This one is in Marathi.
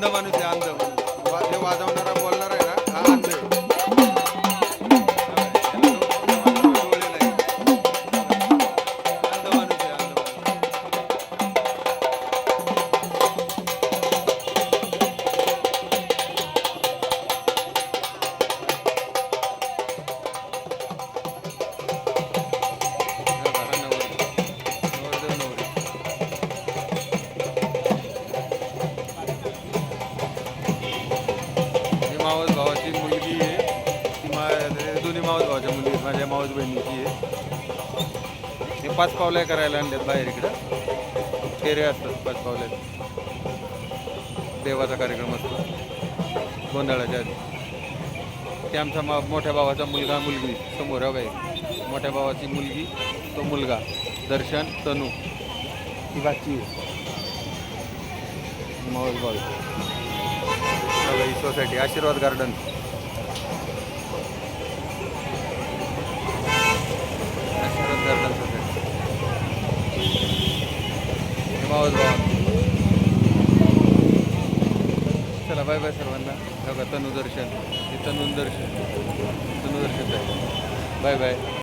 अंध माणूस आहे, अंध माणूस. हे वाजवणारा बोलणार आहे ना, हा अंध आहे. डोळे नाही. अंध माणूस आहे, अंध माणूस. हे बघा, नवरदेव नवरी. ही मावस भावाची मुलगी आहे. ती दोन्ही मावस भावाच्या मुली आहेत, माझ्या मावस बहिणीची आहे. हे 5 पावल्या करायला आणल्यात बाहेर इकडं. फेरे असतात 5 पावल्यात. देवाचा कार्यक्रम असतो गोंधळाच्या आधी. ते आमचा मोठ्या भावाचा मुलगा मुलगी समोर आहे. मोठ्या भावाची मुलगी, तो मुलगा दर्शन, तनू, ही बाची आहे मावस भाऊ. ही सोसायटी आशीर्वाद गार्डन. आशीर्वाद गार्डन सोसायटी. हे मावस भाऊ. चला बाय बाय सर्वांना. बघा तनु दर्शन, हे तनु दर्शन आहे. Bye bye.